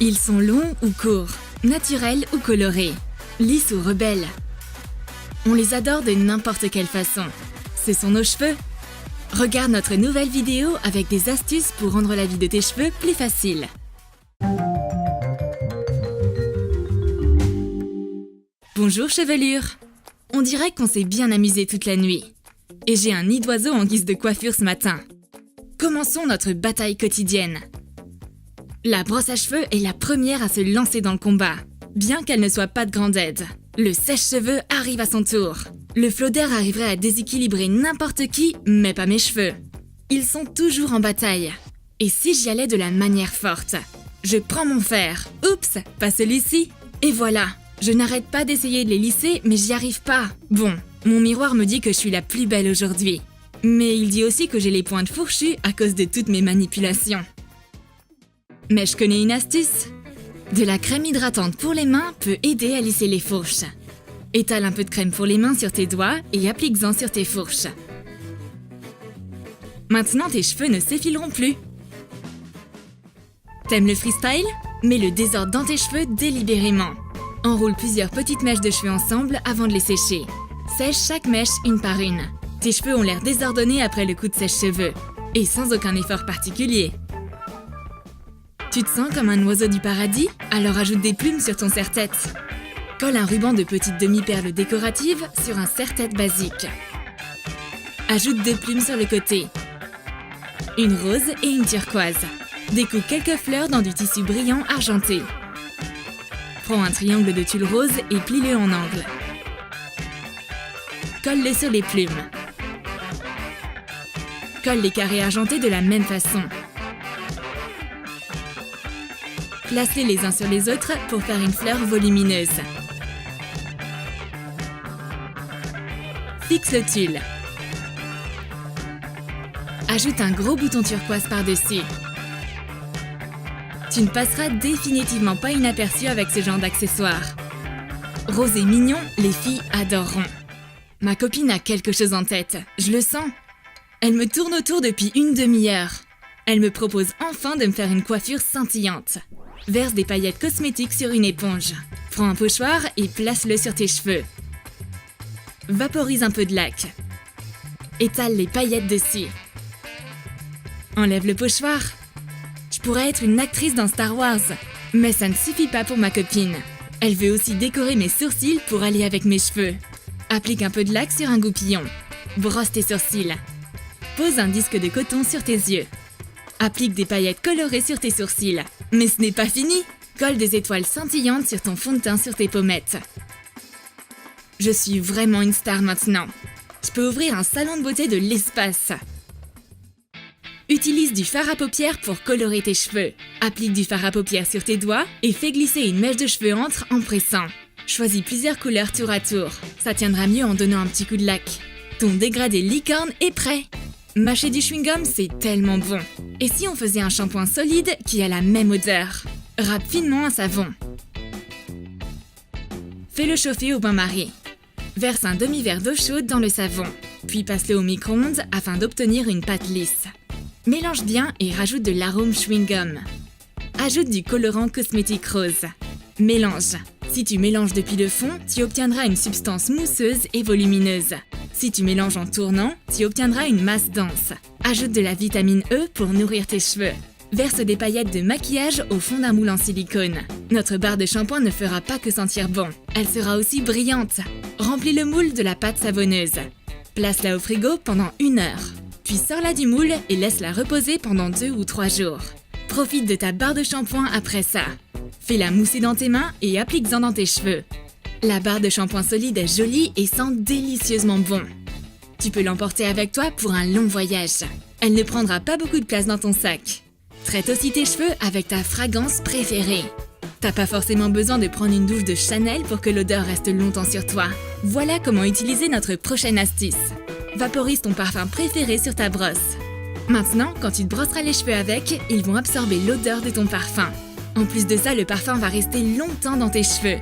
Ils sont longs ou courts, naturels ou colorés, lisses ou rebelles. On les adore de n'importe quelle façon. Ce sont nos cheveux. Regarde notre nouvelle vidéo avec des astuces pour rendre la vie de tes cheveux plus facile. Bonjour chevelure! On dirait qu'on s'est bien amusé toute la nuit. Et j'ai un nid d'oiseau en guise de coiffure ce matin. Commençons notre bataille quotidienne. La brosse à cheveux est la première à se lancer dans le combat, bien qu'elle ne soit pas de grande aide. Le sèche-cheveux arrive à son tour. Le flot d'air arriverait à déséquilibrer n'importe qui, mais pas mes cheveux. Ils sont toujours en bataille. Et si j'y allais de la manière forte? Je prends mon fer. Oups, pas celui-ci. Et voilà, je n'arrête pas d'essayer de les lisser, mais j'y arrive pas. Bon, mon miroir me dit que je suis la plus belle aujourd'hui. Mais il dit aussi que j'ai les pointes fourchues à cause de toutes mes manipulations. Mais je connais une astuce. De la crème hydratante pour les mains peut aider à lisser les fourches. Étale un peu de crème pour les mains sur tes doigts et applique-en sur tes fourches. Maintenant, tes cheveux ne s'effileront plus. T'aimes le freestyle? Mets le désordre dans tes cheveux délibérément. Enroule plusieurs petites mèches de cheveux ensemble avant de les sécher. Sèche chaque mèche une par une. Tes cheveux ont l'air désordonnés après le coup de sèche-cheveux. Et sans aucun effort particulier. Tu te sens comme un oiseau du paradis? Alors ajoute des plumes sur ton serre-tête. Colle un ruban de petites demi-perles décoratives sur un serre-tête basique. Ajoute 2 plumes sur le côté. Une rose et une turquoise. Découpe quelques fleurs dans du tissu brillant argenté. Prends un triangle de tulle rose et plie-le en angle. Colle-le sur les plumes. Colle les carrés argentés de la même façon. Place-les les uns sur les autres pour faire une fleur volumineuse. Fixe le tulle. Ajoute un gros bouton turquoise par-dessus. Tu ne passeras définitivement pas inaperçu avec ce genre d'accessoires. Rose et mignon, les filles adoreront. Ma copine a quelque chose en tête, je le sens. Elle me tourne autour depuis une demi-heure. Elle me propose enfin de me faire une coiffure scintillante. Verse des paillettes cosmétiques sur une éponge. Prends un pochoir et place-le sur tes cheveux. Vaporise un peu de lac. Étale les paillettes dessus. Enlève le pochoir. Je pourrais être une actrice dans Star Wars. Mais ça ne suffit pas pour ma copine. Elle veut aussi décorer mes sourcils pour aller avec mes cheveux. Applique un peu de lac sur un goupillon. Brosse tes sourcils. Pose un disque de coton sur tes yeux. Applique des paillettes colorées sur tes sourcils. Mais ce n'est pas fini! Colle des étoiles scintillantes sur ton fond de teint sur tes pommettes. Je suis vraiment une star maintenant. Je peux ouvrir un salon de beauté de l'espace. Utilise du fard à paupières pour colorer tes cheveux. Applique du fard à paupières sur tes doigts et fais glisser une mèche de cheveux entre en pressant. Choisis plusieurs couleurs tour à tour. Ça tiendra mieux en donnant un petit coup de lac. Ton dégradé licorne est prêt! Mâcher du chewing-gum, c'est tellement bon. Et si on faisait un shampoing solide qui a la même odeur? Râpe finement un savon. Fais-le chauffer au bain-marie. Verse un demi-verre d'eau chaude dans le savon, puis passe-le au micro-ondes afin d'obtenir une pâte lisse. Mélange bien et rajoute de l'arôme chewing-gum. Ajoute du colorant cosmétique rose. Mélange. Si tu mélanges depuis le fond, tu obtiendras une substance mousseuse et volumineuse. Si tu mélanges en tournant, tu obtiendras une masse dense. Ajoute de la vitamine E pour nourrir tes cheveux. Verse des paillettes de maquillage au fond d'un moule en silicone. Notre barre de shampoing ne fera pas que sentir bon. Elle sera aussi brillante. Remplis le moule de la pâte savonneuse. Place-la au frigo pendant 1 heure. Puis sors-la du moule et laisse-la reposer pendant 2 ou 3 jours. Profite de ta barre de shampoing après ça. Fais-la mousser dans tes mains et applique-en dans tes cheveux. La barre de shampoing solide est jolie et sent délicieusement bon. Tu peux l'emporter avec toi pour un long voyage. Elle ne prendra pas beaucoup de place dans ton sac. Traite aussi tes cheveux avec ta fragrance préférée. T'as pas forcément besoin de prendre une douche de Chanel pour que l'odeur reste longtemps sur toi. Voilà comment utiliser notre prochaine astuce. Vaporise ton parfum préféré sur ta brosse. Maintenant, quand tu te brosseras les cheveux avec, ils vont absorber l'odeur de ton parfum. En plus de ça, le parfum va rester longtemps dans tes cheveux.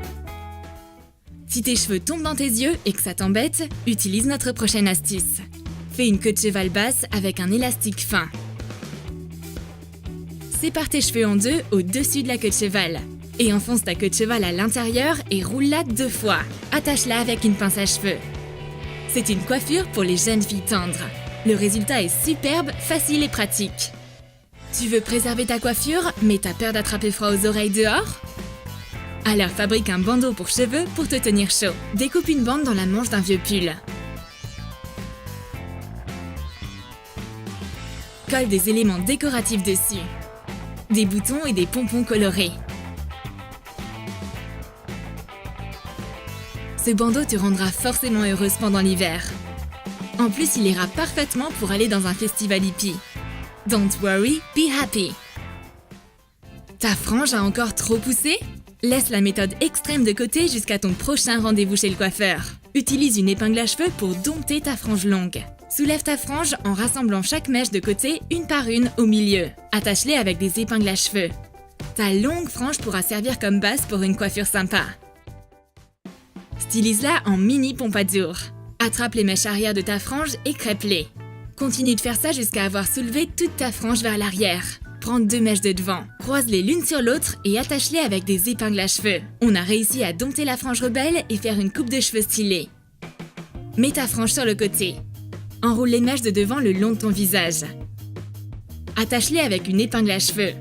Si tes cheveux tombent dans tes yeux et que ça t'embête, utilise notre prochaine astuce. Fais une queue de cheval basse avec un élastique fin. sépare tes cheveux en deux au-dessus de la queue de cheval. Et enfonce ta queue de cheval à l'intérieur et roule-la 2 fois. Attache-la avec une pince à cheveux. C'est une coiffure pour les jeunes filles tendres. Le résultat est superbe, facile et pratique. Tu veux préserver ta coiffure, mais t'as peur d'attraper froid aux oreilles dehors? Alors fabrique un bandeau pour cheveux pour te tenir chaud. Découpe une bande dans la manche d'un vieux pull. Colle des éléments décoratifs dessus. Des boutons et des pompons colorés. Ce bandeau te rendra forcément heureuse pendant l'hiver. En plus, il ira parfaitement pour aller dans un festival hippie. Don't worry, be happy. Ta frange a encore trop poussé? Laisse la méthode extrême de côté jusqu'à ton prochain rendez-vous chez le coiffeur. Utilise une épingle à cheveux pour dompter ta frange longue. Soulève ta frange en rassemblant chaque mèche de côté une par une au milieu. Attache-les avec des épingles à cheveux. Ta longue frange pourra servir comme base pour une coiffure sympa. Stylise-la en mini pompadour. Attrape les mèches arrière de ta frange et crêpe-les. Continue de faire ça jusqu'à avoir soulevé toute ta frange vers l'arrière. Prends 2 mèches de devant, croise-les l'une sur l'autre et attache-les avec des épingles à cheveux. On a réussi à dompter la frange rebelle et faire une coupe de cheveux stylée. Mets ta frange sur le côté. Enroule les mèches de devant le long de ton visage. Attache-les avec une épingle à cheveux.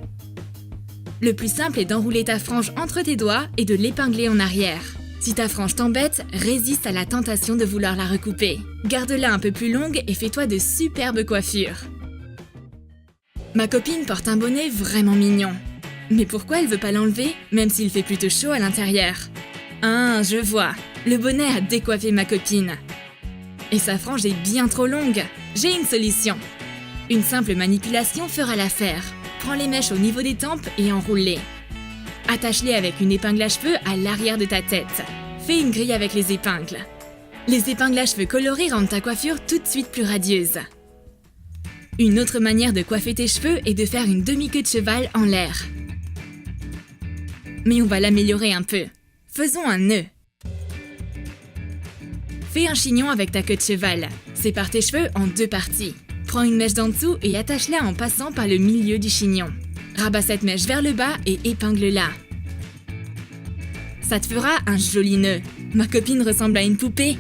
Le plus simple est d'enrouler ta frange entre tes doigts et de l'épingler en arrière. Si ta frange t'embête, résiste à la tentation de vouloir la recouper. Garde-la un peu plus longue et fais-toi de superbes coiffures. Ma copine porte un bonnet vraiment mignon. Mais pourquoi elle veut pas l'enlever, même s'il fait plutôt chaud à l'intérieur? Ah, je vois. Le bonnet a décoiffé ma copine. Et sa frange est bien trop longue. J'ai une solution. Une simple manipulation fera l'affaire. Prends les mèches au niveau des tempes et enroule-les. Attache-les avec une épingle à cheveux à l'arrière de ta tête. Fais une grille avec les épingles. Les épingles à cheveux colorées rendent ta coiffure tout de suite plus radieuse. Une autre manière de coiffer tes cheveux est de faire une demi-queue de cheval en l'air. Mais on va l'améliorer un peu. Faisons un nœud. Fais un chignon avec ta queue de cheval. Sépare tes cheveux en 2 parties. Prends une mèche d'en dessous et attache-la en passant par le milieu du chignon. Rabat cette mèche vers le bas et épingle-la. Ça te fera un joli nœud. Ma copine ressemble à une poupée.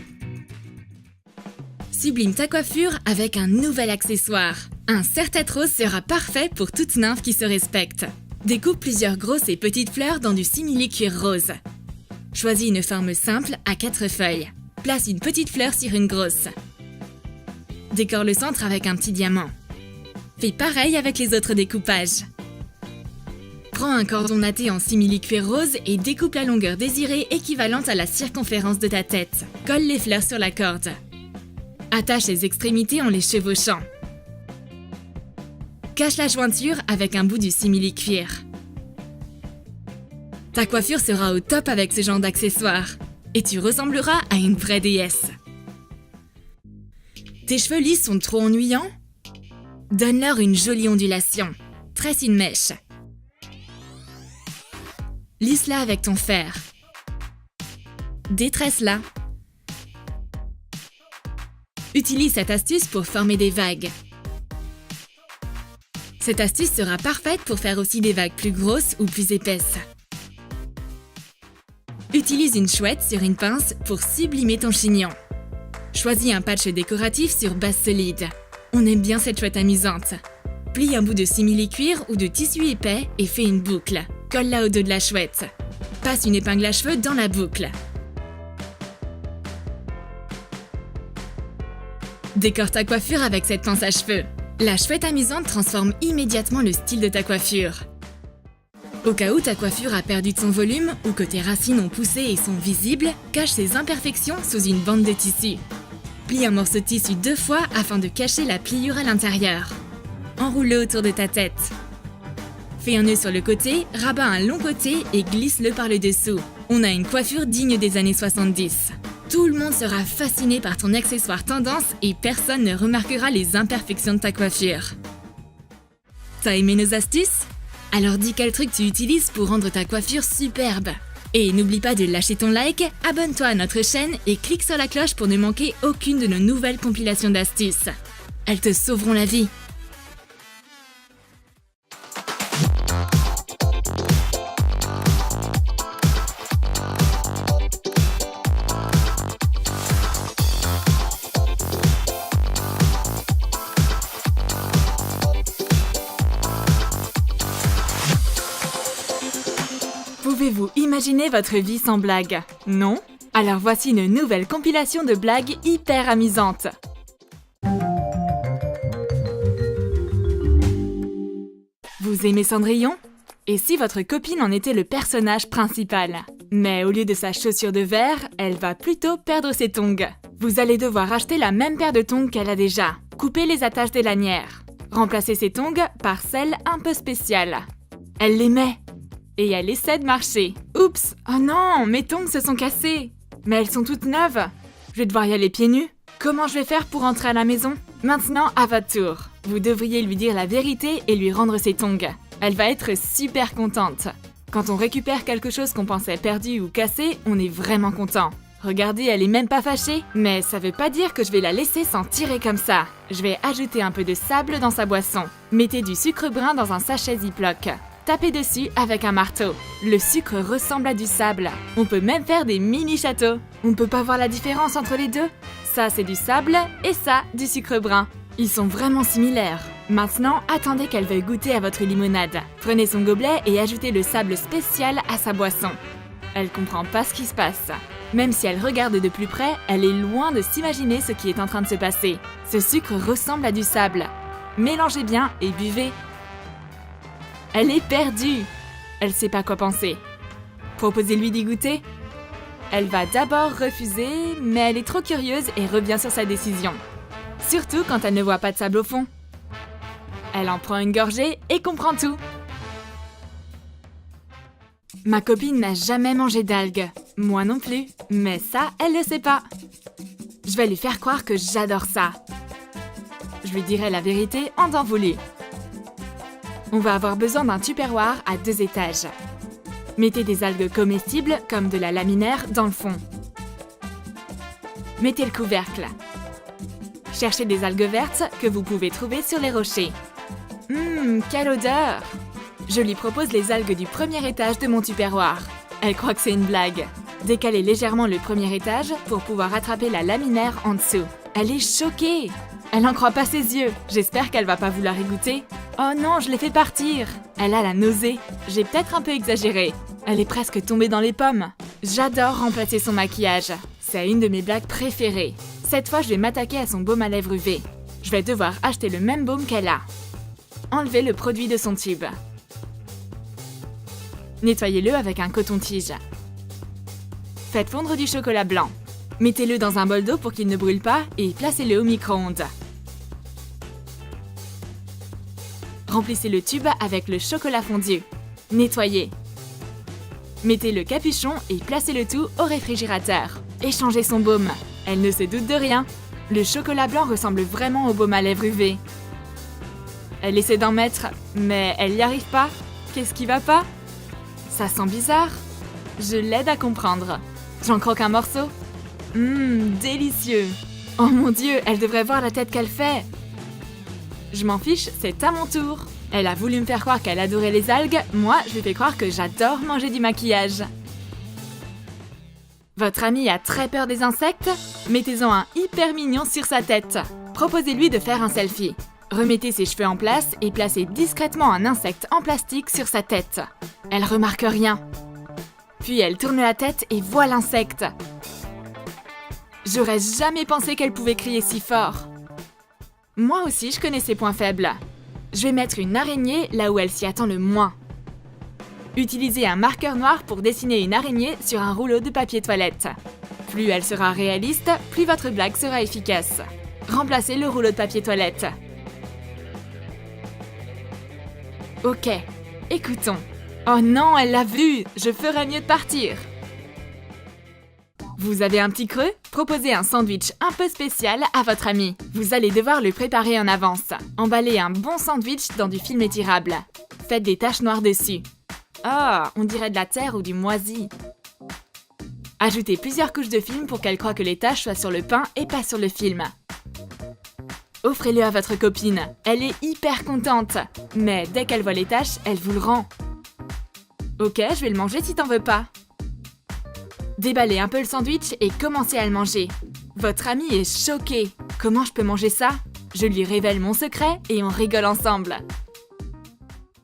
Sublime ta coiffure avec un nouvel accessoire. Un serre-tête rose sera parfait pour toute nymphe qui se respecte. Découpe plusieurs grosses et petites fleurs dans du simili-cuir rose. Choisis une forme simple à 4 feuilles. Place une petite fleur sur une grosse. Décore le centre avec un petit diamant. Fais pareil avec les autres découpages. Prends un cordon natté en simili-cuir rose et découpe la longueur désirée équivalente à la circonférence de ta tête. Colle les fleurs sur la corde. Attache les extrémités en les chevauchant. Cache la jointure avec un bout du simili-cuir. Ta coiffure sera au top avec ce genre d'accessoires. Et tu ressembleras à une vraie déesse. Tes cheveux lisses sont trop ennuyants? Donne-leur une jolie ondulation. Tresse une mèche. Lisse-la avec ton fer. Détresse-la. Utilise cette astuce pour former des vagues. Cette astuce sera parfaite pour faire aussi des vagues plus grosses ou plus épaisses. Utilise une chouette sur une pince pour sublimer ton chignon. Choisis un patch décoratif sur base solide. On aime bien cette chouette amusante. Plie un bout de simili-cuir ou de tissu épais et fais une boucle. Colle-la au dos de la chouette. Passe une épingle à cheveux dans la boucle. Décore ta coiffure avec cette pince à cheveux. La chouette amusante transforme immédiatement le style de ta coiffure. Au cas où ta coiffure a perdu de son volume ou que tes racines ont poussé et sont visibles, cache ces imperfections sous une bande de tissu. Plie un morceau de tissu 2 fois afin de cacher la pliure à l'intérieur. Enroule-le autour de ta tête. Fais un nœud sur le côté, rabat un long côté et glisse-le par le dessous. On a une coiffure digne des années 70. Tout le monde sera fasciné par ton accessoire tendance et personne ne remarquera les imperfections de ta coiffure. T'as aimé nos astuces? Alors dis quel truc tu utilises pour rendre ta coiffure superbe. Et n'oublie pas de lâcher ton like, abonne-toi à notre chaîne et clique sur la cloche pour ne manquer aucune de nos nouvelles compilations d'astuces. Elles te sauveront la vie. Vous imaginez votre vie sans blagues, non? Alors voici une nouvelle compilation de blagues hyper amusantes. Vous aimez Cendrillon? Et si votre copine en était le personnage principal? Mais au lieu de sa chaussure de verre, elle va plutôt perdre ses tongs. Vous allez devoir acheter la même paire de tongs qu'elle a déjà. Couper les attaches des lanières. Remplacer ses tongs par celles un peu spéciales. Elle les met. Et elle essaie de marcher. Oups! Oh non! Mes tongs se sont cassés! Mais elles sont toutes neuves! Je vais devoir y aller pieds nus. Comment je vais faire pour rentrer à la maison? Maintenant, à votre tour. Vous devriez lui dire la vérité et lui rendre ses tongs. Elle va être super contente. Quand on récupère quelque chose qu'on pensait perdu ou cassé, on est vraiment content. Regardez, elle est même pas fâchée. Mais ça veut pas dire que je vais la laisser s'en tirer comme ça. Je vais ajouter un peu de sable dans sa boisson. Mettez du sucre brun dans un sachet Ziploc. Tapez dessus avec un marteau. Le sucre ressemble à du sable. On peut même faire des mini-châteaux. On ne peut pas voir la différence entre les deux. Ça, c'est du sable et ça, du sucre brun. Ils sont vraiment similaires. Maintenant, attendez qu'elle veuille goûter à votre limonade. Prenez son gobelet et ajoutez le sable spécial à sa boisson. Elle comprend pas ce qui se passe. Même si elle regarde de plus près, elle est loin de s'imaginer ce qui est en train de se passer. Ce sucre ressemble à du sable. Mélangez bien et buvez. Elle est perdue. Elle sait pas quoi penser. Proposez-lui d'y goûter. Elle va d'abord refuser, mais elle est trop curieuse et revient sur sa décision. Surtout quand elle ne voit pas de sable au fond. Elle en prend une gorgée et comprend tout. Ma copine n'a jamais mangé d'algues. Moi non plus. Mais ça, elle le sait pas. Je vais lui faire croire que j'adore ça. Je lui dirai la vérité en temps voulu. On va avoir besoin d'un tupperware à 2 étages. Mettez des algues comestibles, comme de la laminaire, dans le fond. Mettez le couvercle. Cherchez des algues vertes que vous pouvez trouver sur les rochers. Quelle odeur! Je lui propose les algues du premier étage de mon tupperware. Elle croit que c'est une blague. Décalez légèrement le premier étage pour pouvoir attraper la laminaire en dessous. Elle est choquée! Elle n'en croit pas ses yeux. J'espère qu'elle va pas vouloir y goûter. Oh non, je l'ai fait partir! Elle a la nausée. J'ai peut-être un peu exagéré. Elle est presque tombée dans les pommes. J'adore remplacer son maquillage. C'est une de mes blagues préférées. Cette fois, je vais m'attaquer à son baume à lèvres UV. Je vais devoir acheter le même baume qu'elle a. Enlevez le produit de son tube. Nettoyez-le avec un coton-tige. Faites fondre du chocolat blanc. Mettez-le dans un bol d'eau pour qu'il ne brûle pas et placez-le au micro-ondes. Remplissez le tube avec le chocolat fondu. Nettoyez. Mettez le capuchon et placez le tout au réfrigérateur. Échangez son baume. Elle ne se doute de rien. Le chocolat blanc ressemble vraiment au baume à lèvres UV. Elle essaie d'en mettre, mais elle n'y arrive pas. Qu'est-ce qui va pas? Ça sent bizarre. Je l'aide à comprendre. J'en croque un morceau. Délicieux. Oh mon Dieu, elle devrait voir la tête qu'elle fait. Je m'en fiche, c'est à mon tour. Elle a voulu me faire croire qu'elle adorait les algues. Moi, je lui fais croire que j'adore manger du maquillage. Votre ami a très peur des insectes? Mettez-en un hyper mignon sur sa tête. Proposez-lui de faire un selfie. Remettez ses cheveux en place et placez discrètement un insecte en plastique sur sa tête. Elle remarque rien. Puis elle tourne la tête et voit l'insecte. J'aurais jamais pensé qu'elle pouvait crier si fort. Moi aussi, je connais ses points faibles. Je vais mettre une araignée là où elle s'y attend le moins. Utilisez un marqueur noir pour dessiner une araignée sur un rouleau de papier toilette. Plus elle sera réaliste, plus votre blague sera efficace. Remplacez le rouleau de papier toilette. Ok, écoutons. Oh non, elle l'a vu! Je ferais mieux de partir. Vous avez un petit creux? Proposez un sandwich un peu spécial à votre ami. Vous allez devoir le préparer en avance. Emballez un bon sandwich dans du film étirable. Faites des taches noires dessus. Ah, on dirait de la terre ou du moisi. Ajoutez plusieurs couches de film pour qu'elle croie que les taches soient sur le pain et pas sur le film. Offrez-le à votre copine. Elle est hyper contente. Mais dès qu'elle voit les taches, elle vous le rend. Ok, je vais le manger si t'en veux pas. Déballez un peu le sandwich et commencez à le manger. Votre ami est choqué. Comment je peux manger ça? Je lui révèle mon secret et on rigole ensemble.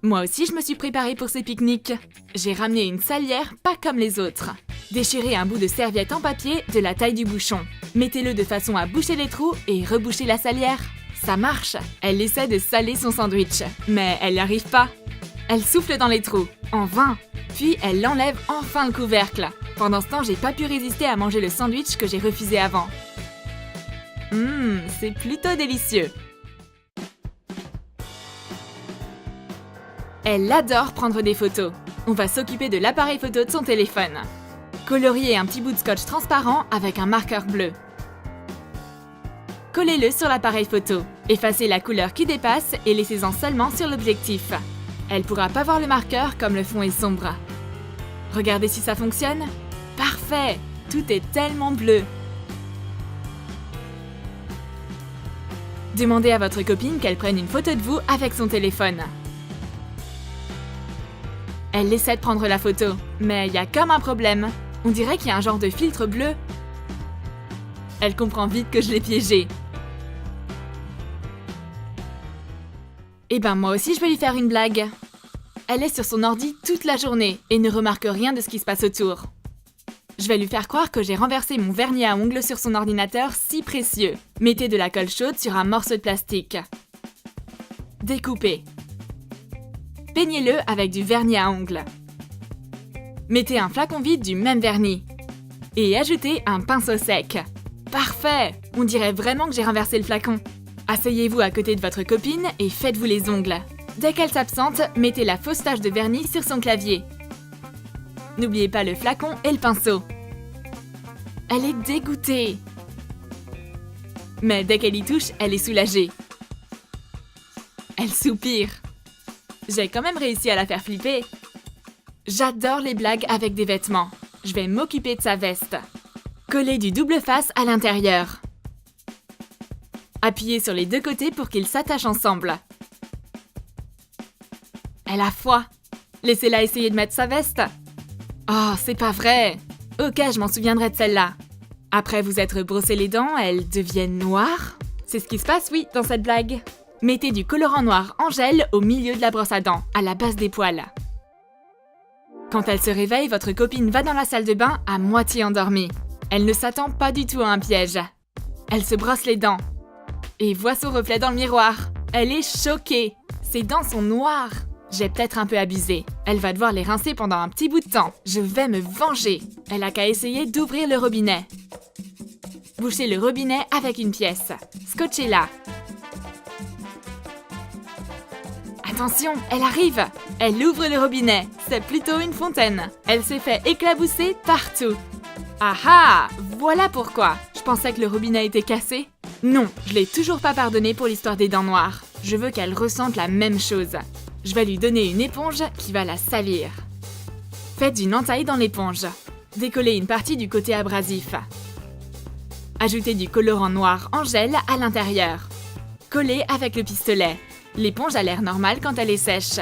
Moi aussi, je me suis préparée pour ces pique-niques. J'ai ramené une salière pas comme les autres. Déchirez un bout de serviette en papier de la taille du bouchon. Mettez-le de façon à boucher les trous et reboucher la salière. Ça marche! Elle essaie de saler son sandwich, mais elle n'y arrive pas. Elle souffle dans les trous, en vain. Puis elle enlève enfin le couvercle. Pendant ce temps, j'ai pas pu résister à manger le sandwich que j'ai refusé avant. C'est plutôt délicieux. Elle adore prendre des photos. On va s'occuper de l'appareil photo de son téléphone. Coloriez un petit bout de scotch transparent avec un marqueur bleu. Collez-le sur l'appareil photo. Effacez la couleur qui dépasse et laissez-en seulement sur l'objectif. Elle pourra pas voir le marqueur comme le fond est sombre. Regardez si ça fonctionne. Parfait! Tout est tellement bleu. Demandez à votre copine qu'elle prenne une photo de vous avec son téléphone. Elle essaie de prendre la photo, mais il y a comme un problème. On dirait qu'il y a un genre de filtre bleu. Elle comprend vite que je l'ai piégée. Eh ben moi aussi je vais lui faire une blague. Elle est sur son ordi toute la journée et ne remarque rien de ce qui se passe autour. Je vais lui faire croire que j'ai renversé mon vernis à ongles sur son ordinateur si précieux. Mettez de la colle chaude sur un morceau de plastique. Découpez. Peignez-le avec du vernis à ongles. Mettez un flacon vide du même vernis. Et ajoutez un pinceau sec. Parfait! On dirait vraiment que j'ai renversé le flacon. Asseyez-vous à côté de votre copine et faites-vous les ongles. Dès qu'elle s'absente, mettez la fausse tache de vernis sur son clavier. N'oubliez pas le flacon et le pinceau. Elle est dégoûtée. Mais dès qu'elle y touche, elle est soulagée. Elle soupire. J'ai quand même réussi à la faire flipper. J'adore les blagues avec des vêtements. Je vais m'occuper de sa veste. Collez du double face à l'intérieur. Appuyez sur les deux côtés pour qu'ils s'attachent ensemble. Elle a froid. Laissez-la essayer de mettre sa veste. Oh, c'est pas vrai. Ok, je m'en souviendrai de celle-là. Après vous être brossé les dents, elles deviennent noires. C'est ce qui se passe, oui, dans cette blague. Mettez du colorant noir en gel au milieu de la brosse à dents, à la base des poils. Quand elle se réveille, votre copine va dans la salle de bain à moitié endormie. Elle ne s'attend pas du tout à un piège. Elle se brosse les dents et voit son reflet dans le miroir. Elle est choquée. Ses dents sont noires. J'ai peut-être un peu abusé. Elle va devoir les rincer pendant un petit bout de temps. Je vais me venger. Elle a qu'à essayer d'ouvrir le robinet. Bouchez le robinet avec une pièce. Scotchez-la. Attention, elle arrive! Elle ouvre le robinet. C'est plutôt une fontaine. Elle s'est fait éclabousser partout. Ah ah! Voilà pourquoi. Je pensais que le robinet était cassé. Non, je l'ai toujours pas pardonné pour l'histoire des dents noires. Je veux qu'elle ressente la même chose. Je vais lui donner une éponge qui va la salir. Faites une entaille dans l'éponge. Décollez une partie du côté abrasif. Ajoutez du colorant noir en gel à l'intérieur. Collez avec le pistolet. L'éponge a l'air normale quand elle est sèche.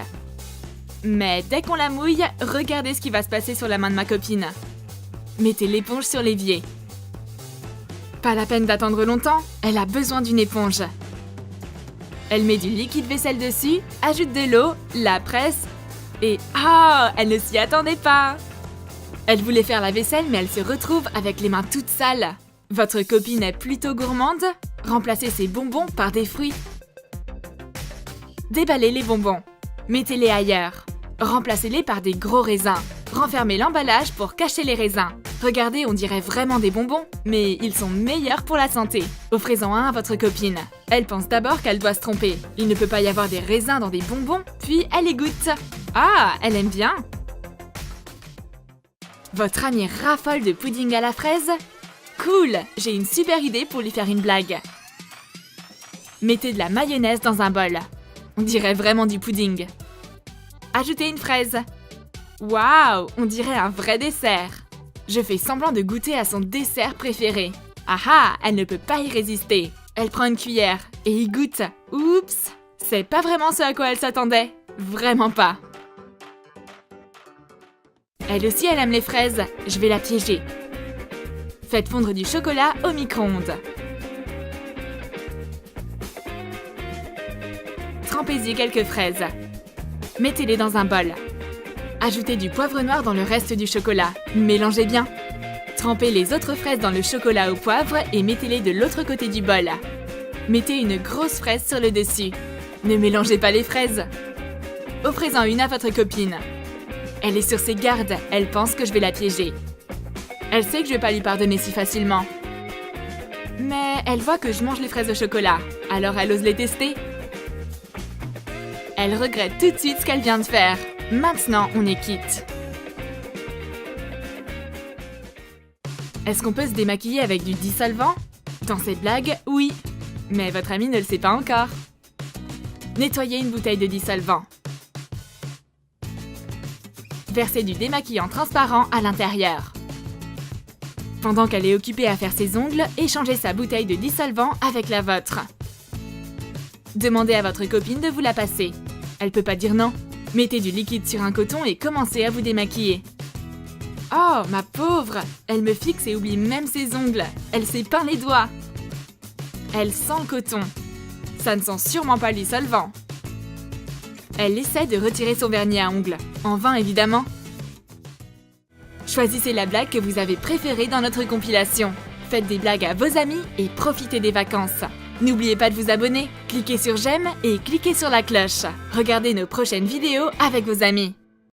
Mais dès qu'on la mouille, regardez ce qui va se passer sur la main de ma copine. Mettez l'éponge sur l'évier. Pas la peine d'attendre longtemps, elle a besoin d'une éponge. Elle met du liquide vaisselle dessus, ajoute de l'eau, la presse et... Ah, elle ne s'y attendait pas! Elle voulait faire la vaisselle, mais elle se retrouve avec les mains toutes sales. Votre copine est plutôt gourmande? Remplacez ses bonbons par des fruits. Déballez les bonbons. Mettez-les ailleurs. Remplacez-les par des gros raisins. Renfermez l'emballage pour cacher les raisins. Regardez, on dirait vraiment des bonbons, mais ils sont meilleurs pour la santé. Offrez-en un à votre copine. Elle pense d'abord qu'elle doit se tromper. Il ne peut pas y avoir des raisins dans des bonbons, puis elle les goûte. Ah, elle aime bien. Votre amie raffole de pudding à la fraise? Cool, j'ai une super idée pour lui faire une blague. Mettez de la mayonnaise dans un bol. On dirait vraiment du pudding. Ajoutez une fraise. Waouh, on dirait un vrai dessert. Je fais semblant de goûter à son dessert préféré. Ah ah, elle ne peut pas y résister. Elle prend une cuillère et y goûte. Oups, c'est pas vraiment ce à quoi elle s'attendait. Vraiment pas. Elle aussi, elle aime les fraises. Je vais la piéger. Faites fondre du chocolat au micro-ondes. Trempez-y quelques fraises. Mettez-les dans un bol. Ajoutez du poivre noir dans le reste du chocolat. Mélangez bien. Trempez les autres fraises dans le chocolat au poivre et mettez-les de l'autre côté du bol. Mettez une grosse fraise sur le dessus. Ne mélangez pas les fraises. Offrez-en une à votre copine. Elle est sur ses gardes, elle pense que je vais la piéger. Elle sait que je vais pas lui pardonner si facilement. Mais elle voit que je mange les fraises au chocolat, alors elle ose les tester. Elle regrette tout de suite ce qu'elle vient de faire. Maintenant, on est quitte. Est-ce qu'on peut se démaquiller avec du dissolvant? Dans cette blague, oui. Mais votre ami ne le sait pas encore. Nettoyez une bouteille de dissolvant. Versez du démaquillant transparent à l'intérieur. Pendant qu'elle est occupée à faire ses ongles, échangez sa bouteille de dissolvant avec la vôtre. Demandez à votre copine de vous la passer. Elle peut pas dire non. Mettez du liquide sur un coton et commencez à vous démaquiller. Oh, ma pauvre! Elle me fixe et oublie même ses ongles. Elle s'est peint les doigts. Elle sent le coton. Ça ne sent sûrement pas le dissolvant. Elle essaie de retirer son vernis à ongles. En vain, évidemment. Choisissez la blague que vous avez préférée dans notre compilation. Faites des blagues à vos amis et profitez des vacances. N'oubliez pas de vous abonner, cliquez sur j'aime et cliquez sur la cloche. Regardez nos prochaines vidéos avec vos amis.